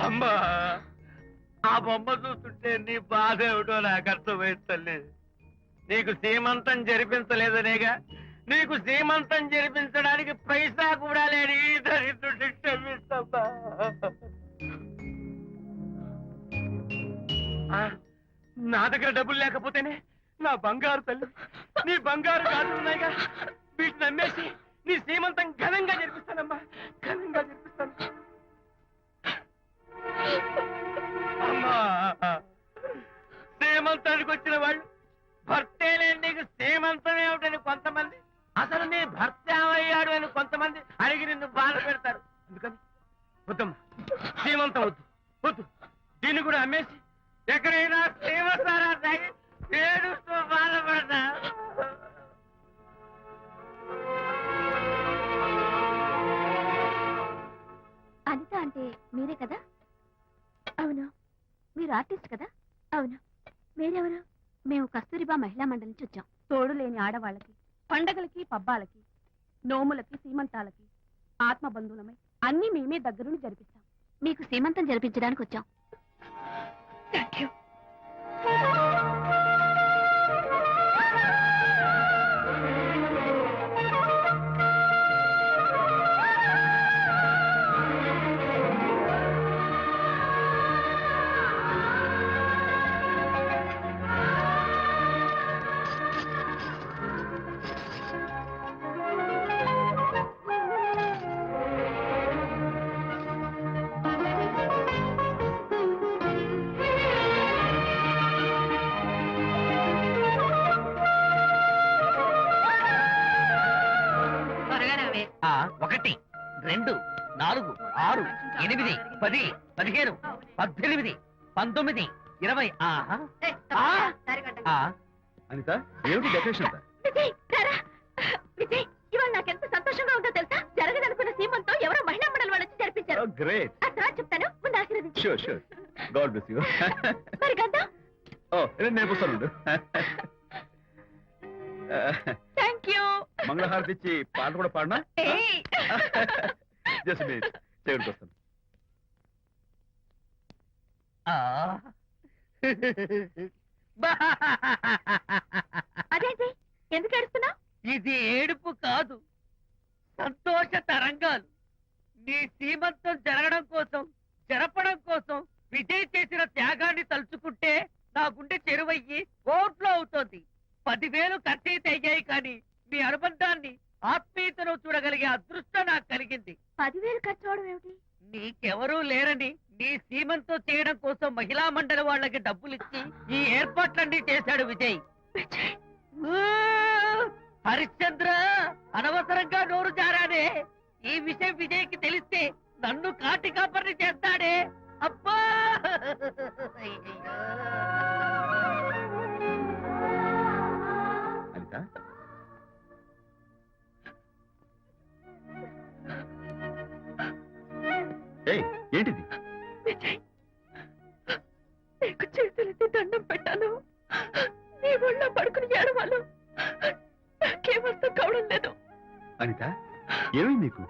అమ్మా ఆ బొమ్మ చూస్తుంటే నీ బాధ ఏమిటో నాకు అర్థమైంది తల్లి. నీకు సీమంతం జరిపించలేదనేగా, నీకు సీమంతం జరిపించడానికి పైసా కూడా లేని దరిద్రుడి క్షమిస్తమ్మా. నా దగ్గర డబ్బులు లేకపోతేనే నా బంగారు తల్లి, నీ బంగారు గాజులు ఉన్నాయిగా, వీటిని అమ్మేసి నీ సీమంతం ఘనంగా జరిపిస్తానమ్మా, ఘనంగా జరిపిస్తాను. అమ్మా సీమంతానికి వచ్చిన వాళ్ళు భర్తే లేని నీకు సీమంతం ఏమిటని కొంతమంది, అసలు నీ భర్త ఏమయ్యాడు అని కొంతమంది అడిగి నిన్ను బాధ పెడతారు. అందుకని వద్దమ్మా, సీమంతం వద్దు వద్దు, దీన్ని కూడా అమ్మేసి ఎక్కడైనా సీమసారా తాగి ఏడుస్తూ బాధపడతా. అనిత అంటే మీరే కదా? అవును. మీరు ఆర్టిస్ట్ కదా? అవును. మీరెవరు? మేము కస్తూరిబా మహిళా మండలి నుంచి వచ్చాం. తోడు లేని ఆడవాళ్ళకి, పండగలకి, పబ్బాలకి, నోములకి, సీమంతాలకి ఆత్మబంధువులమై అన్ని మేమే దగ్గరుండి జరిపిస్తాం. మీకు సీమంతం జరిపించడానికి వచ్చాం. Thank you. ఒకటి, 2, 4, 6, 8, 10, 15, 18, 19, 20. అనిత, ఏమిటి డెకరేషన్ అంతా? విజయ్, ఇవాళ నాకెంత సంతోషంగా ఉందో తెలుసా? జరగదనుకున్న సీమంతో ఎవరో మహిళా మండలి వాళ్ళు వచ్చి జరిపించారు. గ్రేట్. ఆ తర్వాత చెప్తాను, ముందు ఆశీర్వదించు. Sure sure. God bless you. మరి గంధం? నేను వస్తాను. Thank you. మంగళహారతి ఇచ్చి పాట కూడా పాడినా? జస్ట్ మినిట్, చేయడానికి వస్తాను. అదేంటి, ఎందుకు ఏడుస్తున్నావు? ఇది ఏడుపు కాదు, సంతోష తరంగాలు. నీ సీమంతం జరగడం కోసం, జరపడం కోసం విజయ్ చేసిన త్యాగాన్ని తలుచుకుంటే నా గుండె చెరువయ్యి ఓట్లో అవుతోంది. 10,000 ఖర్చయితే అయ్యాయి, కానీ మీ అనుబంధాన్ని, ఆత్మీయతను చూడగలిగే అదృష్టం నాకు కలిగింది. 10,000 ఖర్చు అవడం ఏమిటి? నీకెవరూ లేరని నీ సీమంతో చేయడం కోసం మహిళా మండలి వాళ్ళకి డబ్బులిచ్చి ఈ ఏర్పాట్లన్నీ చేశాడు విజయ్. హరిశ్చంద్ర, అనవసరంగా నోరు జారానే. ఈ విషయం విజయ్కి తెలిస్తే నన్ను కాటి కాపర్ని చేస్తాడే. అబ్బా! అనిత, ఏంటిది? విజయ్, నీకు చేతులెత్తి దండం పెట్టాను. నీ ఒళ్ళో పడుకుని ఏడవాలు నాకేమర్థం కావడం లేదు. అనిత, ఏమైంది నీకు?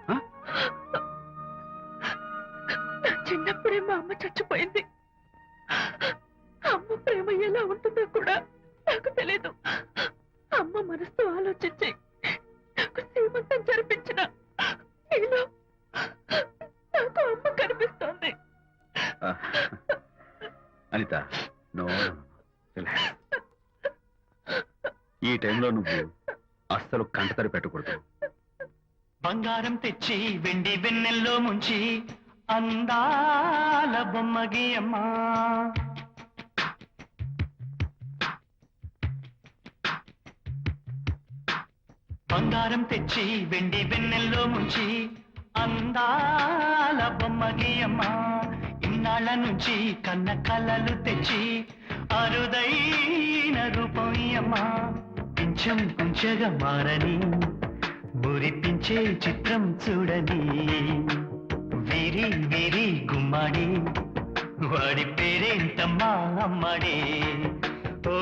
నా చిన్నప్పుడే మా అమ్మ చచ్చిపోయింది. అమ్మ ప్రేమ ఎలా ఉంటుందో కూడా నాకు తెలీదు. అమ్మ మనసుతో ఆలోచించి నాకు సీమంతం జరిపించిన నీలో నాకు అమ్మ కనిపిస్తోంది. అనిత, నో, ఈ టైంలో నువ్వు అస్సలు కంటతడి పెట్టకూడదు. బంగారం తెచ్చి వెండి వెన్నెల్లో ముంచి అందాల బొమ్మగి అమ్మా, బంగారం తెచ్చి వెండి వెన్నెల్లో ముంచి అందాల బొమ్మగి అమ్మా, ఇన్నాళ్ళ నుంచి కన్న కలలు తెచ్చి అరుదైన రూపం అమ్మా, కొంచెం కొంచెగా మారని మురిపించే చిత్రం చూడని, వీరి వీరి గుమ్మాడి వాడి పేరేంటమ్మా అమ్మాడే. ఓ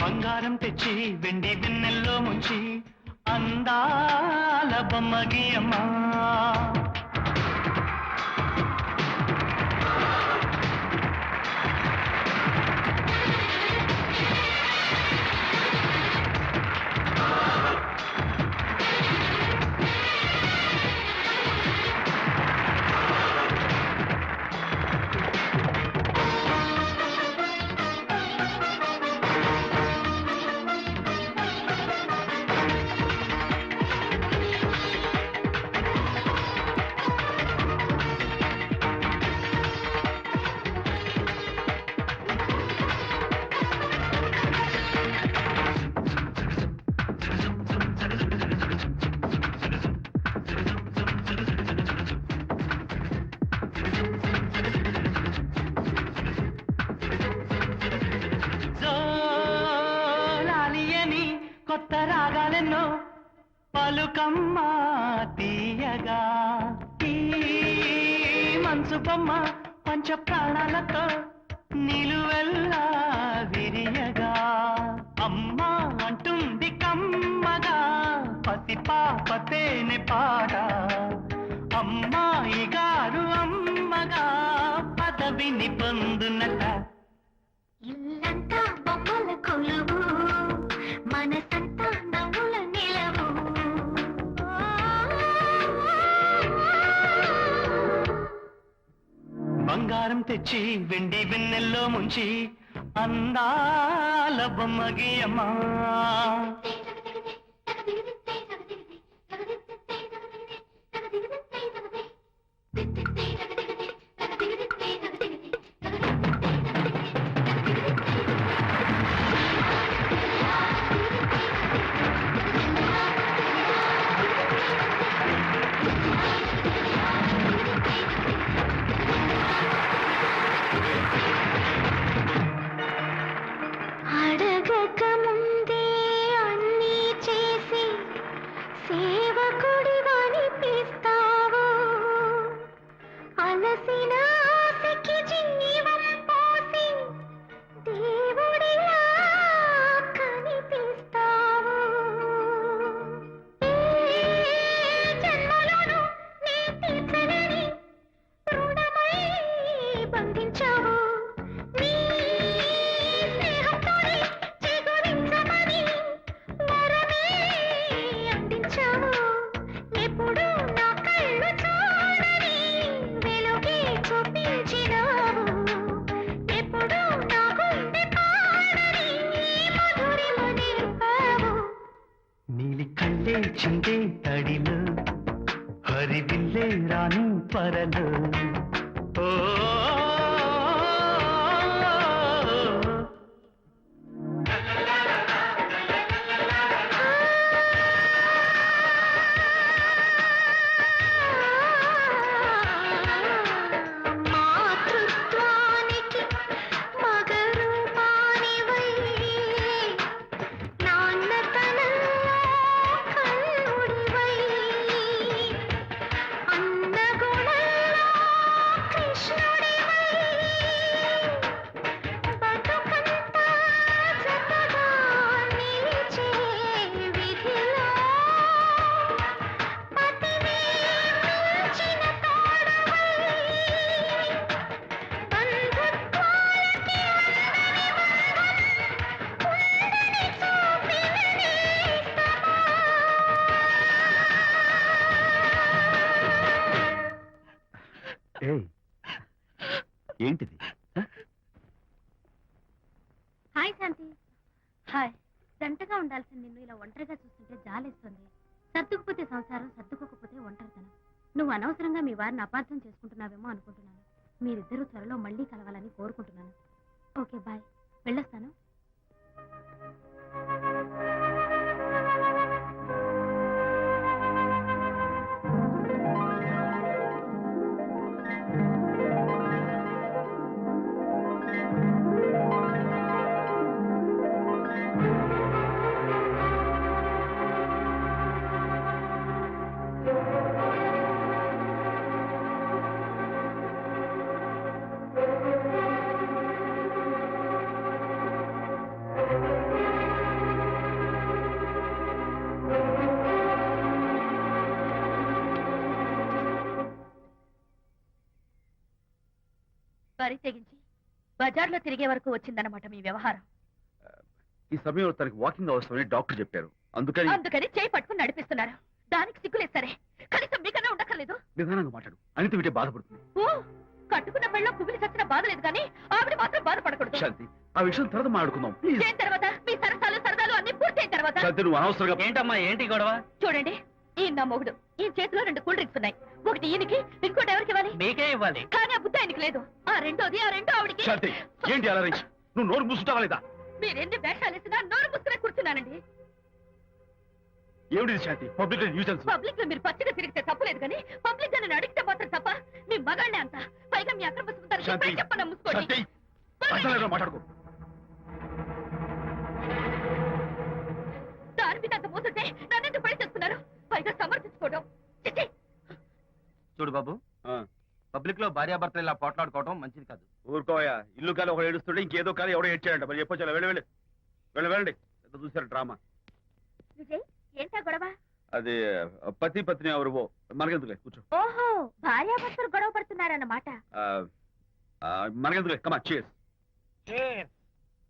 బంగారం తెచ్చి వెండి వెన్నెల్లో ముంచి అందాల బొమ్మగియమ్మా జోలాలియని కొత్త రాగాలెన్నో పలుకమ్మ తీయగా ఈ మనసు బొమ్మ పంచ ప్రాణాలతో నిలువెల్లా విరియగా అమ్మ అంటుంది కమ్మగా పసిపాపతేనె పాట అమ్మాయి గారు అమ్మగా పదవిని పొందునట ఇల్లంతా బొమ్మల కొలువు మనసంతా నవ్వుల నిలవు బంగారం తెచ్చి వెండి వెన్నెల్లో ముంచి అందాల బొమ్మగియమ్మా అడగక ముందే అన్నీ చేసి సేవకుడి వనిపిస్తావు అలసిన ఆశకి జీవం పోసి దేవుడిలా కనిపిస్తావు ఏ జన్మలోనూ నీ తీర్చలేని రుణమై బంధించావు నీ స్నేహంతోనే చిగురించమని వరమే అందించావు ఎప్పుడు నా కళ్ళు చూడని వెలుగే చూపించినావు ఎప్పుడు నా గుండె పాడని మధురిమ నేర్పావు నీలి కళ్ళే చిందే తడిలో హరివిల్లే రాని పరలో ఓ మాతృత్వానికి మగరూపానివై నాన్నతనంలో కన్నుడివై అన్నగుణంలో కృష్ణుడివై బతుకంతా జతగా నిలిచే విధిలో పతిని మించిన తోడవై బంధుత్వాలకి అందని బంధం ఉందని చూపిన నేస్తమా ఏయ్ ఏంటిది హాయ్ శాంతి హాయ్ జంటగా ఉండాల్సిన నిన్ను ఇలా ఒంటరిగా చూస్తుంటే జాలేస్తుంది సర్దుకుపోతే సంసారం సర్దుకోకపోతే ఒంటరితనం నువ్వు అనవసరంగా మీ వారిని అపార్థం చేసుకుంటున్నావేమో అనుకుంటున్నాను మీరిద్దరూ త్వరలో మళ్ళీ కలవాలని కోరుకుంటున్నాను ఓకే బాయ్ వెళ్ళొస్తాను మరీ తెగించి బజార్లో తిరిగే వరకు వచ్చిందన్నమాట మీ వ్యవహారం. ఈ సమయంలో తనకి వాకింగ్ అవసరమని డాక్టర్ చెప్పారు. అందుకని చేయి పట్టుకుని నడిపిస్తున్నారు. దానికి సిగ్గులేదు సరే, కనీసం మీకన్నా ఉండక్కర్లేదు. నిదానంగా మాట్లాడు. అనిత వింటే బాధపడుతుంది. ఓ, కట్టుకున్న పెళ్ళ కుమిలి చచ్చిన బాధ లేదు కానీ ఆవిడ మాత్రం బాధపడకూడదు. శాంతి, ఆ విషయం తర్వాత మాట్లాడుకుందాం ప్లీజ్. చేయిన తర్వాత మీ సరసాలు అన్ని పూర్తయిన తర్వాత. శాంతి, నువ్వు అనవసరంగా ఏంటమ్మా ఏంటి గొడవ? చూడండి, ఈయన నా మొగుడు. ఈ చేతిలో 2 కూల్ డ్రింక్స్ ఉన్నాయి. ఒకటి ఈయనకి, ఇంకోటి ఎవరికి ఇవ్వాలి? మీకే ఇవ్వాలి. కానీ ఆ బుద్ధి ఆయనకి లేదు. ఆ రెండో ఆవిడకి. శాంతి, ఏంటి అలా రేయ్? నువ్వు నోరు మూసుకుంటావా లేదా? మీరెన్ని వేషాలు వేసినా నోరు ముసుకునే కూర్చున్నానండి. ఏమిటి శాంతి? Public nuisance. పబ్లిక్ లో మీరు పచ్చిగా తిరిగితే తప్పలేదు కానీ పబ్లిక్ గా నన్ను అడిగితే మాత్రం తప్ప. మీ మగాళ్ళే అంత. పైగా మీ అక్రమ శాంతి, చెప్పన ముసుకోండి. శాంతి, అసలు మాట్లాడుకో. దాని మీద అంత మోసంటే నన్నెందుకు పడి చేస్తున్నారు? పైగా సమర్థించుకోవడం. చిచ్చి. చూడు బాబు, పబ్లిక్ లో భార్యాభర్తలు ఇలా పోట్లాడుకోవడం మంచిది కాదు. ఊరుకోయా. ఇల్లు కాలి ఒకడు ఏడుస్తుంటే ఇంకేదో కాలి ఎవడో ఏడ్చాడంట. మరి చెప్పొచ్చు. వెళ్ళండి. చూసారు డ్రామా. విజయ్, ఏంటా గొడవ? అది పతి పత్ని ఎవరు మనకెందుకులే, కూర్చో. ఓహో, భార్యాభర్తలు గొడవ పడుతున్నారన్నమాట. మనకెందుకులే, కమా చేస్.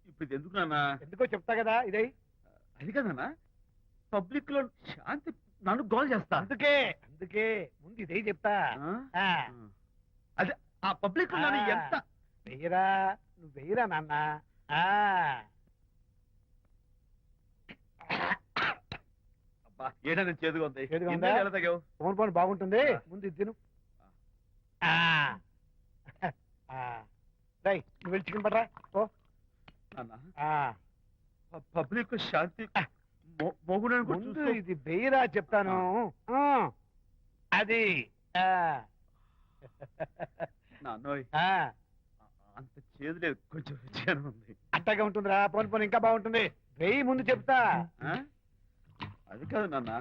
ఇప్పుడు ఇది ఎందుకు నాన్న? ఎందుకో చెప్తా కదా ఇదే. అది కదన్నా, పబ్లిక్ లో శాంతి నన్ను గోల్ చేస్తా. అందుకే ముందు ఇదే చెప్తా. అదే ఆ పబ్లిక్ లో నన్ను ఎంత వెయ్యరా, నువ్వు వెయ్యరా నాన్న. ఏంటని చేదుగా ఉంది. చేదుగా ఉందా? ఎలా తగ్గావు? ఫోన్ బాగుంటుంది, ముందు ఇది తిను. నువ్వు వెళ్ళి చికెన్ పడరా. ఓ పబ్లిక్ శాంతి మొగుడని కూడా ముందు చూస్తూ- ఇది వెయ్యరా చెప్తాను. అది నాన్నోయ్, అంత చేదు లేదు, కొంచెం రుచిగా ఉంది. అట్టగా ఉంటుందిరా. పోను ఇంకా బాగుంటుంది. వెయ్యి ముందు చెప్తా. ఆ? అది కాదు నాన్న,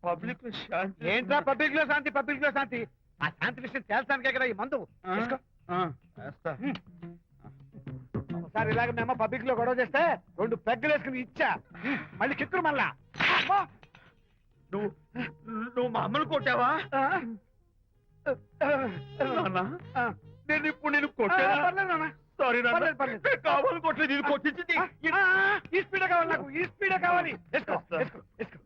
పబ్లిక్ లో శాంతి. ఏంట్రా పబ్లిక్ లో శాంతి? పబ్లిక్ లో శాంతి ఆ శాంతి విషయం తేల్చానికే కదా ఈ మందు. తీసుకో. వేస్తా. ఒకసారి ఇలాగ మేము పబ్లిక్ లో గొడవ చేస్తే 2 పెగ్గలు వేసుకుని ఇచ్చా. మళ్ళీ కిక్కురు మళ్ళా. అమ్మో! నువ్వు మా అమ్మను కొట్టావా? నాన్న, నేను ఇప్పుడు నేను కొట్టానా? పర్లేదు నాన్న. సారీ నాన్న, పర్లేదు, పర్లేదు. నేను కావాలి కొట్టలేదు, ఇది కొట్టించింది. ఈ స్పీడే కావాలి నాకు. ఈ స్పీడే కావాలి. వేసుకో, వేసుకో, వేసుకో.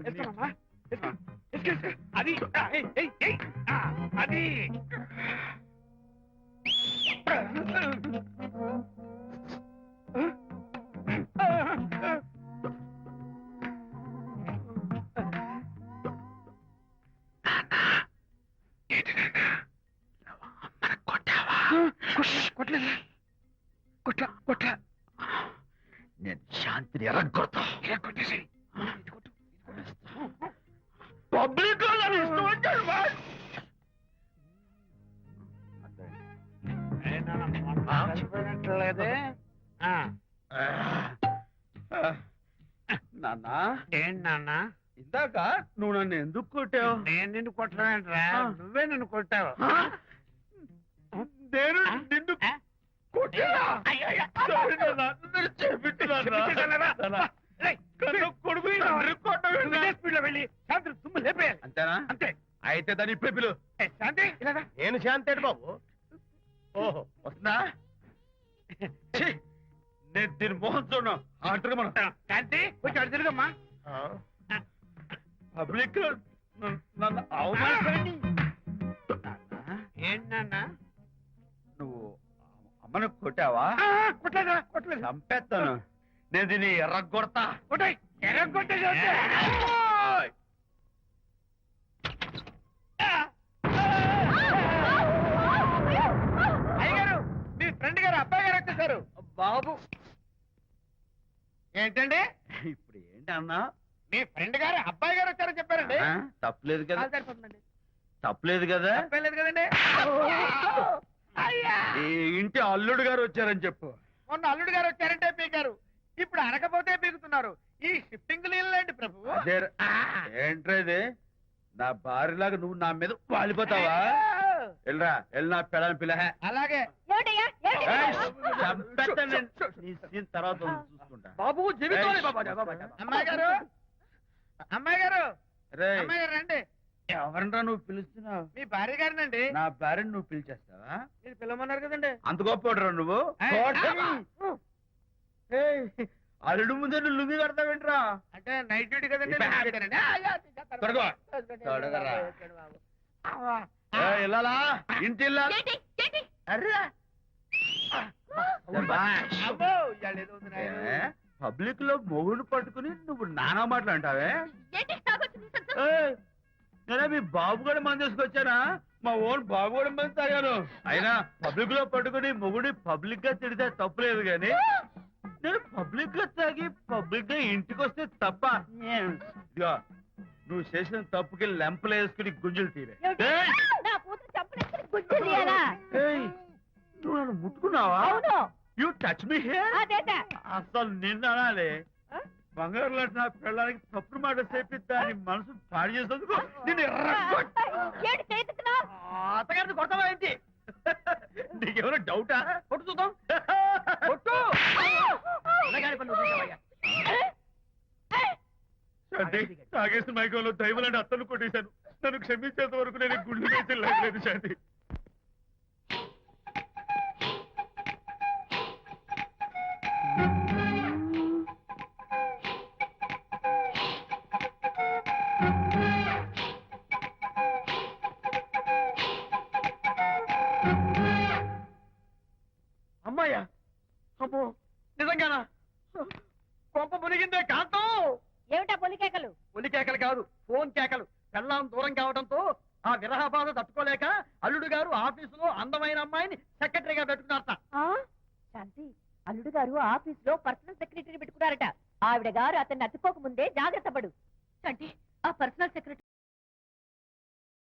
వేసుకోమమ్మా. వేసుకో, వేసుకో, వేసుకో. అది ఏయ్, ఏయ్, ఏయ్. అది కొట్లా. నేను శాంతిని ఎరగొడతా. కొట్టేసి పబ్లిక్ లో నన్ను ఇష్టం వచ్చాడు లేదే. నాన్న, ఏంటి నాన్న? ఇందాక నువ్వు నన్ను ఎందుకు కొట్టావు? నేను నిన్ను కొట్టలేంట్రా, నువ్వే నన్ను కొట్టావు. నేను నిన్ను కొట్టానా? సారీ నాన్న, నన్ను చేపిస్తున్నాను నాన్న. కన్ను కొడుకు తండ్రి కొట్టవేంటి? స్పీడ్ లో వెళ్ళి శాంతి తుమ్ము లేపేయాలి. అంతేనా? అంతే. అయితే దాన్ని ఇప్పుడే పిలు. శాంతి ఇలా రా. నేను శాంతి బాబు. ఓహో, వస్తుందా? ఛీ, నేను దీని మోహన్ చూడను. ఆటగా మనం శాంతి కొంచెం అటు తిరుగమ్మా. పబ్లిక్ లో నన్ను అవమానిస్తారని. ఏంటి నాన్న? నువ్వు అమ్మను కొట్టావా? కొట్టలేదు. చంపేస్తాను. నేను దీన్ని ఎర్రగొడతా. కొట్టాయి. ఎర్రగొట్టే అయ్యగారు, మీ ఫ్రెండ్ గారు అబ్బాయి గారు వచ్చేసారు. బాబు, ఏంటండి? ఇప్పుడు ఏంటి అన్నా? మీ ఫ్రెండ్ గారు అబ్బాయి గారు వచ్చారని చెప్పారండి. తప్పలేదు కదా? సరిపోతుందండి. తప్పలేదు కదా? తప్పలేదు కదండి. ఈ ఇంటి అల్లుడు గారు వచ్చారని చెప్పు. మొన్న అల్లుడు గారు వచ్చారంటే పీకారు, ఇప్పుడు అనకపోతే పీకుతున్నారు. ఈ షిఫ్టింగ్ లేండి ప్రభు. అదే ఏంట్రా ఇది? నా భార్యలాగా నువ్వు నా మీద వాలిపోతావా? వెళ్ళరా, వెళ్ళి నా పెళ్ళని పిల్ల. అలాగే. నీ సీన్ తర్వాత చూసుకుంటా. బాబు జీవితం. అమ్మాయి గారు, అమ్మాయి గారు, రేయ్, అమ్మాయి గారు రండి. ఎవరంటా నువ్వు పిలుస్తున్నావు? మీ భార్య గారినండి. నా భార్యను నువ్వు పిలిచేస్తావా? మీరు పిల్లమన్నారు కదండి. అంత గొప్ప నువ్వు? ఏయ్, కోటమి. ఏయ్, అల్లుడు ముందే నువ్వు లుంగి కడతావేంట్రా? అంటే నైట్ డ్యూటీ కదండి. ఇప్పుడు night duty నండి. తొడగో. తొడగరా. ఏయ్, ఇల్లాలా? ఇంటి ఇల్లాలా? ఏంటి ఏంటి అర్రే. శభాష్. అబ్బో, ఇవాళ ఏదో ఉంది నాయనా. పబ్లిక్ లో మొగుడు పట్టుకుని నువ్వు నానా మాటలు అంటావే? ఏంటి తాగొచ్చింది సత్తు? ఏయ్, నేనే మీ బాబు కూడా మంది తీసుకొచ్చానా? మా ఓన్ బాబు కూడా మంది తాగాను. అయినా పబ్లిక్ లో పట్టుకుని మొగుడి పబ్లిక్ గా తిడితే తప్పులేదు గాని నేను పబ్లిక్ గా తాగి పబ్లిక్ గా ఇంటికి వస్తే తప్ప. ఇదిగో నువ్వు చేసిన తప్పుకి లెంపలు వేసుకుని గుంజులు తీరే. ఏయ్! నా కూతురు చంపలేసుకుని గుజ్జు తీయాలా? ఏయ్, నువ్వు నన్ను ముట్టుకున్నావా? అవును. You touch me here? అదేట. అసలు నిన్ను అనాలి. బంగారు లాంటి నా పిల్లలకి తప్పుడు మాట చెప్పిద్దా అని మనసు పాడు చేసేందుకు నిన్ను ఎర్రగొట్టి. ఏంటి చేతుకున్నావు? అత్తగారిని కొడతావా ఏంటి? నీకేమైనా డౌటా? కొట్టు చూద్దాం. కొట్టు. పిల్లగాడి పనులు చూసావయ్యా. శాంతి, తాగేసిన మైకంలో దైవలాంటి అత్తను కొట్టేశాను. నన్ను క్షమించేంత వరకు నేను గుండు వేసి లేదు శాంతి. అమ్మాయ్యా, అమ్మో, నిజంగానా? కొంప మునిగిందే కాంతం. ఏమిటా పొలికేకలు? ఒలి కేకలు కాదు, ఫోన్ కేకలు. పెళ్ళాం దూరం కావడంతో ఆ విరహ బాధ తట్టుకోలేక అల్లుడు గారు ఆఫీసులో అందమైన అమ్మాయిని సెక్రటరీగా పెట్టుకున్నారట. శాంతి, అల్లుడు గారు ఆఫీస్ లో పర్సనల్ సెక్రటరీ పెట్టుకున్నారట. ఆవిడ గారు అతన్ని అతుక్కోక ముందే జాగ్రత్త పడు. అంటే ఆ పర్సనల్ సెక్రటరీ